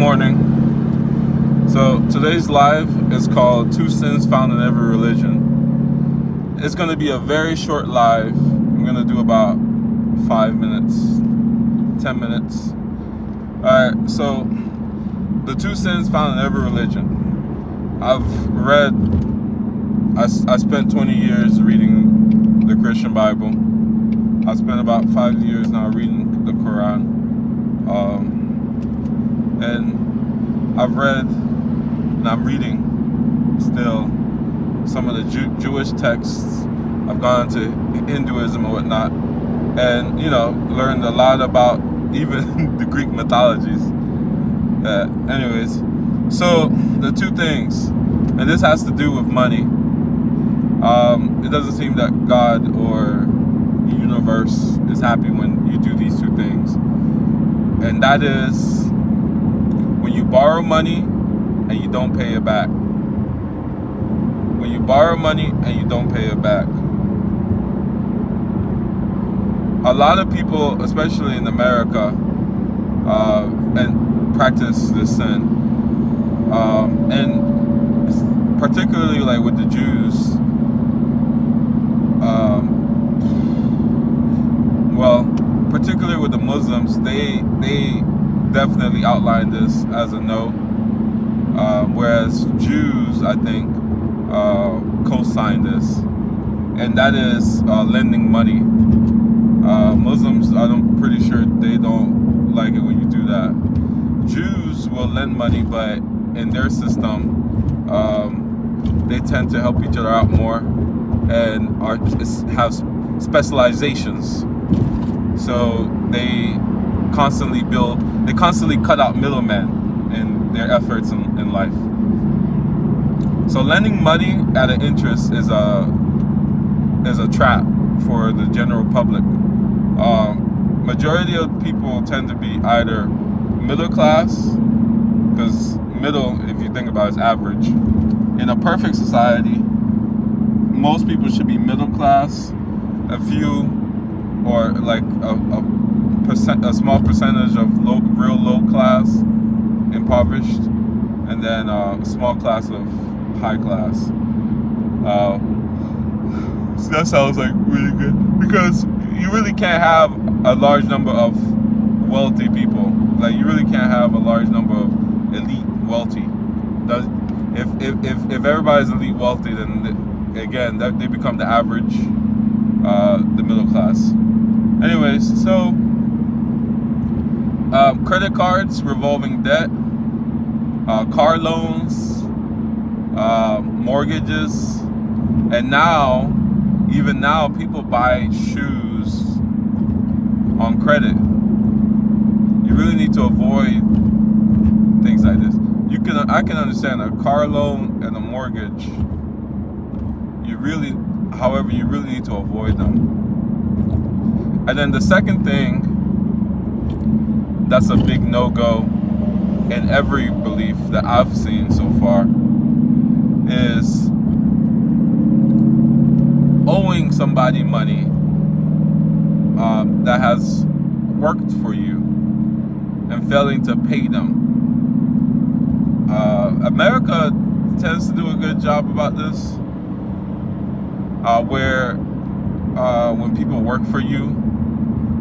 morning. So today's live is called Two Sins Found in Every Religion. It's going to be a very short live. I'm going to do about 5 minutes, 10 minutes. Alright, so the two sins found in every religion. I spent 20 years reading the Christian Bible. I spent about 5 years now reading the Quran. And I've read, and I'm reading still, some of the Jewish texts. I've gone into Hinduism and whatnot, and learned a lot about even the Greek mythologies. Anyways, so the two things, and this has to do with money. It doesn't seem that God or the universe is happy when you do these two things, and that is when you borrow money and you don't pay it back. When you borrow money and you don't pay it back. A lot of people, especially in America, and practice this sin. And particularly like with the Jews, particularly with the Muslims, they definitely outline this as a no, whereas Jews, I think, co-sign this, and that is lending money. Muslims, I'm pretty sure they don't like it when you do that. Jews will lend money, but in their system, they tend to help each other out more and have specializations. So they constantly cut out middlemen in their efforts in life. So lending money at an interest is a trap for the general public. Majority of people tend to be either middle class, because middle, if you think about it, is average. In a perfect society, most people should be middle class. A few, or like a small percentage of real low class, impoverished, and then a small class of high class. So that sounds like really good, because you really can't have a large number of wealthy people. Like, you really can't have a large number of elite wealthy. If everybody's elite wealthy, then again they become the average, the middle class. Anyways, so credit cards, revolving debt, car loans, mortgages, and even now, people buy shoes on credit. You really need to avoid things like this. I can understand a car loan and a mortgage. You really need to avoid them. And then the second thing that's a big no-go in every belief that I've seen so far is owing somebody money that has worked for you and failing to pay them. America tends to do a good job about this, where when people work for you,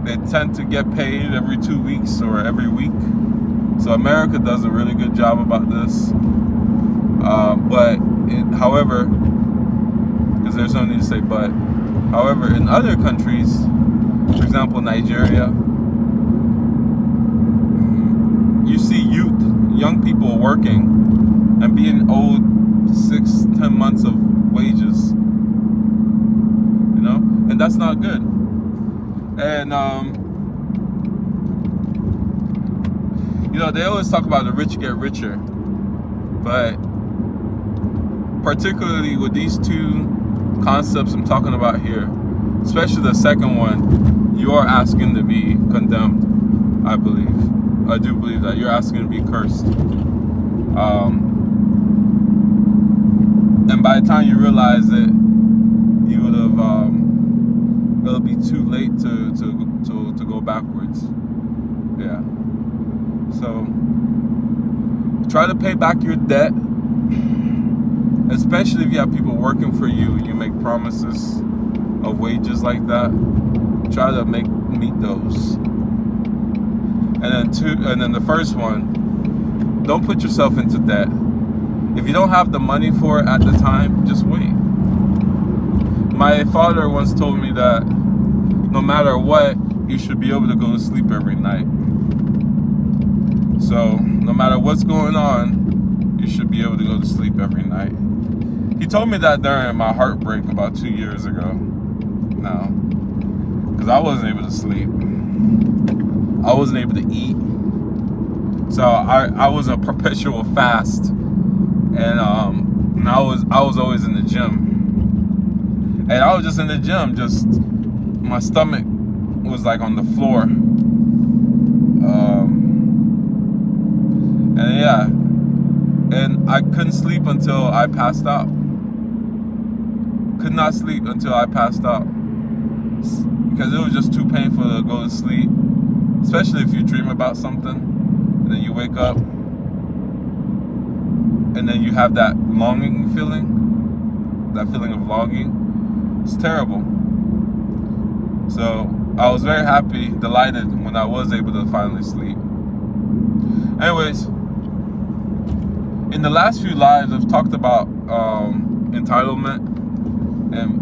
they tend to get paid every 2 weeks or every week. So America does a really good job about this. However, because there's no need to say but, however, in other countries, for example, Nigeria, you see young people working and being owed 6-10 months of wages, and that's not good. And they always talk about the rich get richer, but particularly with these two concepts I'm talking about here, especially the second one, you are asking to be condemned. I do believe that you're asking to be cursed. And by the time you realize it, you would have it'll be too late to go backwards. Yeah. So try to pay back your debt, especially if you have people working for you and you make promises of wages like that. Try to meet those. And then the first one, don't put yourself into debt. If you don't have the money for it at the time, just wait. My father once told me that no matter what, you should be able to go to sleep every night. So no matter what's going on, you should be able to go to sleep every night. He told me that during my heartbreak about 2 years ago now, because I wasn't able to sleep. I wasn't able to eat. So I was a perpetual fast, and I was always in the gym, and I was just in the gym, just my stomach was like on the floor, and yeah, and I couldn't sleep until I passed out. Could not sleep until I passed out because it was just too painful to go to sleep, especially if you dream about something and then you wake up and then you have that longing feeling, that feeling of longing. It's terrible. So I was very happy, delighted when I was able to finally sleep. Anyways, in the last few lives, I've talked about entitlement and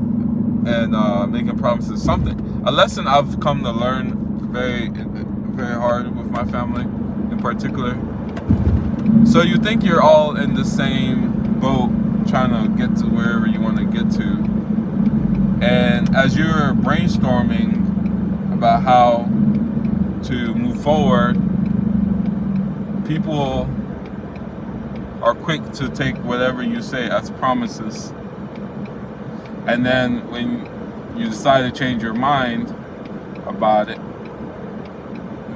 making promises. A lesson I've come to learn very, very hard with my family in particular. So you think you're all in the same boat, trying to get to wherever you want to get to, and as you're brainstorming about how to move forward, people are quick to take whatever you say as promises. And then when you decide to change your mind about it,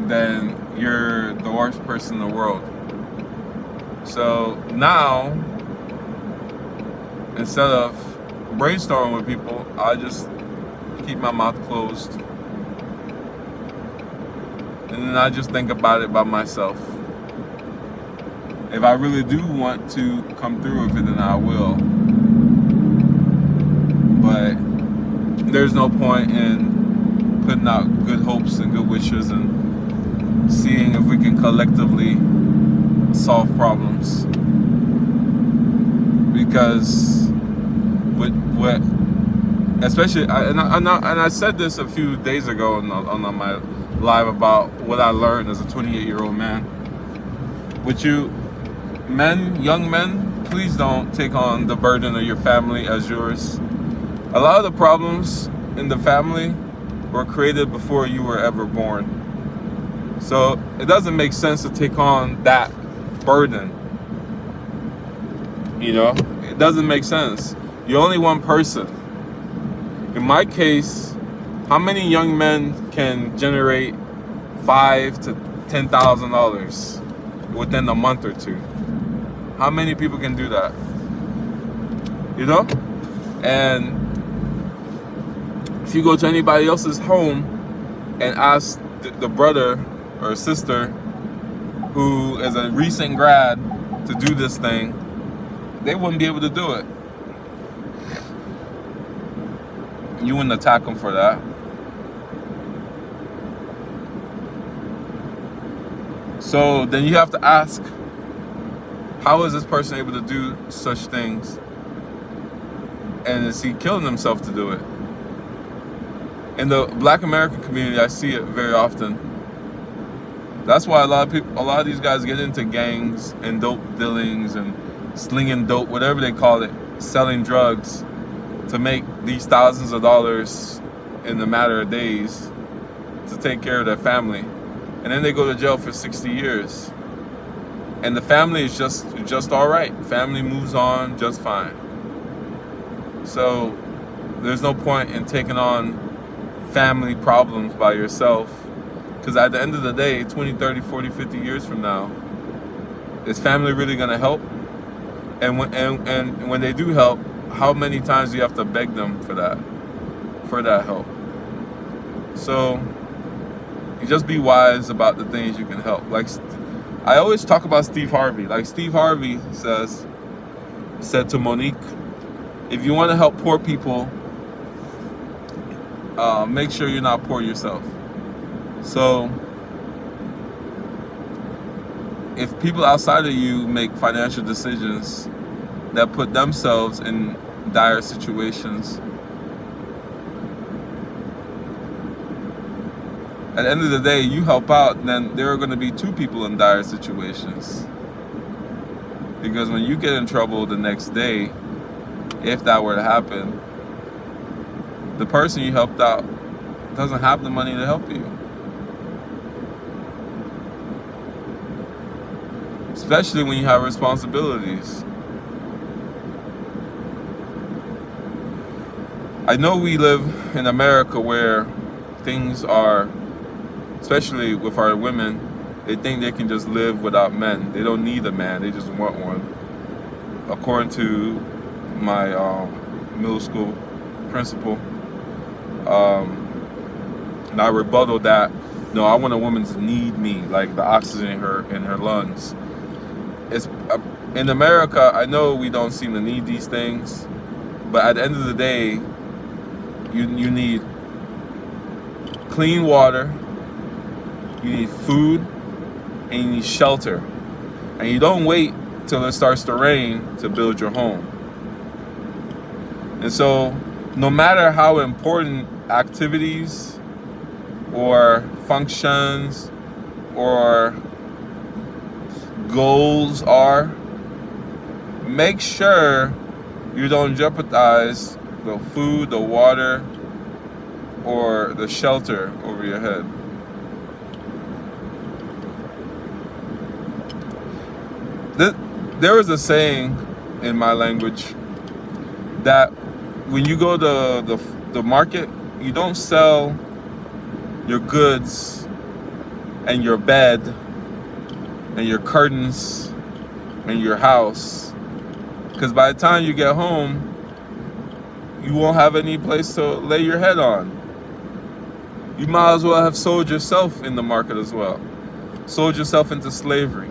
then you're the worst person in the world. So now, instead of brainstorming with people, I just keep my mouth closed. And then I just think about it by myself. If I really do want to come through with it, then I will. But there's no point in putting out good hopes and good wishes and seeing if we can collectively solve problems. Because what especially, and I said this a few days ago on my live about what I learned as a 28-year-old man. With you young men, please don't take on the burden of your family as yours. A lot of the problems in the family were created before you were ever born. So it doesn't make sense to take on that burden. You know, it doesn't make sense. You're only one person. In my case, how many young men can generate $5,000 to $10,000 within a month or two? How many people can do that? You know? And if you go to anybody else's home and ask the brother or sister who is a recent grad to do this thing, they wouldn't be able to do it. You wouldn't attack them for that. So then you have to ask, how is this person able to do such things? And is he killing himself to do it? In the Black American community, I see it very often. That's why a lot of these guys get into gangs and dope dealings and slinging dope, whatever they call it, selling drugs to make these thousands of dollars in a matter of days to take care of their family. And then they go to jail for 60 years. And the family is just all right. Family moves on just fine. So there's no point in taking on family problems by yourself, because at the end of the day, 20, 30, 40, 50 years from now, is family really going to help? And when they do help, how many times do you have to beg them for that help? So you just be wise about the things you can help. Like I always talk about Steve Harvey. Like Steve Harvey said to Monique, if you want to help poor people, make sure you're not poor yourself. So if people outside of you make financial decisions that put themselves in dire situations, at the end of the day, you help out, then there are going to be two people in dire situations. Because when you get in trouble the next day, if that were to happen, the person you helped out doesn't have the money to help you. Especially when you have responsibilities. I know we live in America where things are, especially with our women, they think they can just live without men. They don't need a man, they just want one. According to my middle school principal. And I rebuttal that, no, I want a woman to need me, like the oxygen in her lungs. It's in America, I know we don't seem to need these things, but at the end of the day, you need clean water, you need food, and you need shelter. And you don't wait till it starts to rain to build your home. And so, no matter how important activities or functions or goals are, make sure you don't jeopardize the food, the water, or the shelter over your head. There is a saying in my language that when you go to the market, you don't sell your goods and your bed and your curtains and your house, because by the time you get home, you won't have any place to lay your head on. You might as well have sold yourself in the market as well. Sold yourself into slavery.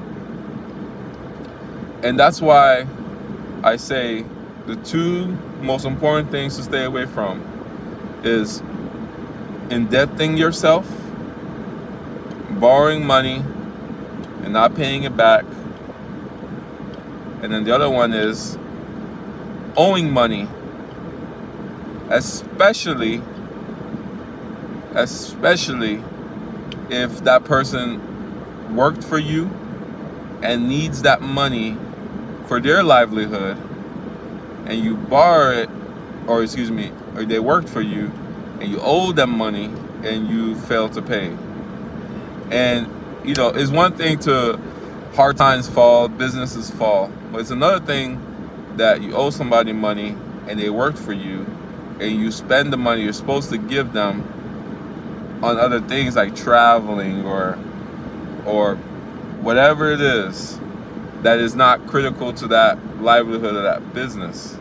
And that's why I say the two most important things to stay away from is indebting yourself, borrowing money and not paying it back. And then the other one is owing money, especially if that person worked for you and needs that money for their livelihood, and you borrow it, or they worked for you and you owe them money and you fail to pay. And it's one thing to hard times fall, businesses fall, but it's another thing that you owe somebody money and they worked for you and you spend the money you're supposed to give them on other things like traveling or whatever it is that is not critical to that livelihood of that business,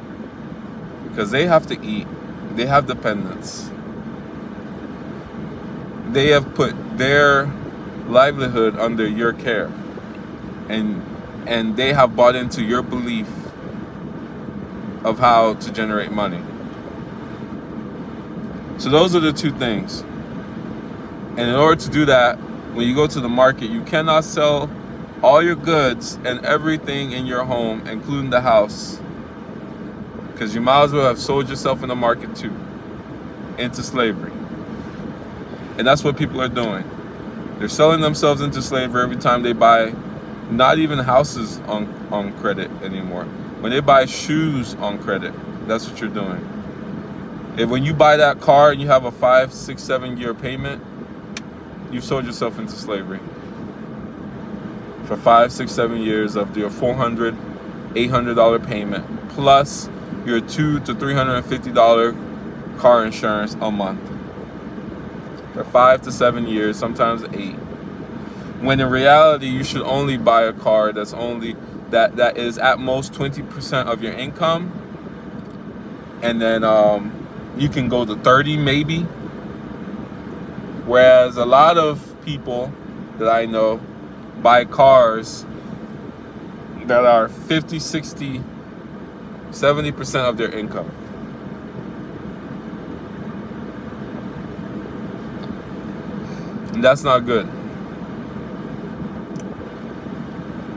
because they have to eat, they have dependents, they have put their livelihood under your care, and they have bought into your belief of how to generate money. So those are the two things. And in order to do that, when you go to the market, you cannot sell all your goods and everything in your home, including the house, because you might as well have sold yourself in the market too, into slavery. And that's what people are doing. They're selling themselves into slavery every time they buy, not even houses on credit anymore. When they buy shoes on credit, that's what you're doing. If when you buy that car and you have a 5, 6, 7 year payment, you've sold yourself into slavery. For 5, 6, 7 years of your $400, $800 payment, plus your $200 to $350 car insurance a month. For 5 to 7 years, sometimes 8. When in reality, you should only buy a car that is at most 20% of your income, and then you can go to 30 maybe. Whereas a lot of people that I know buy cars that are 50, 60, 70% of their income. And that's not good.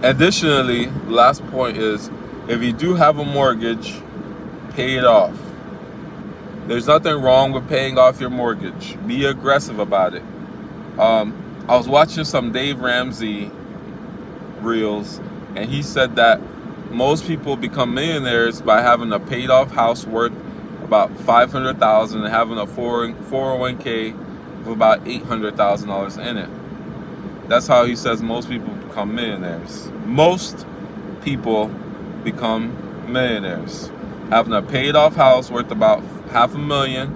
Additionally, last point is, if you do have a mortgage, pay it off. There's nothing wrong with paying off your mortgage. Be aggressive about it. I was watching some Dave Ramsey reels, and he said that most people become millionaires by having a paid off house worth about $500,000 and having a 401k with about $800,000 in it. That's how he says most people become millionaires. Most people become millionaires. Having a paid off house worth about $500,000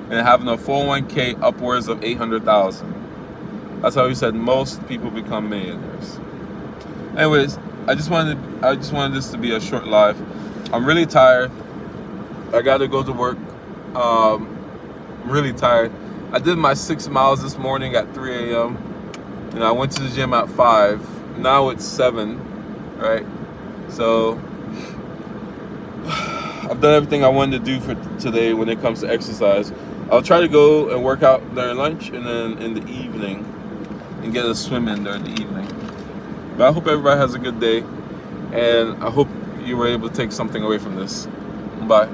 and having a 401k upwards of $800,000. That's how he said most people become millionaires. Anyways, I just wanted this to be a short live. I'm really tired. I gotta go to work. Really tired. I did my 6 miles this morning at 3 a.m. and I went to the gym at 5. Now it's 7, right? So I've done everything I wanted to do for today when it comes to exercise. I'll try to go and work out during lunch and then in the evening and get a swim in during the evening. But I hope everybody has a good day, and I hope you were able to take something away from this. Bye.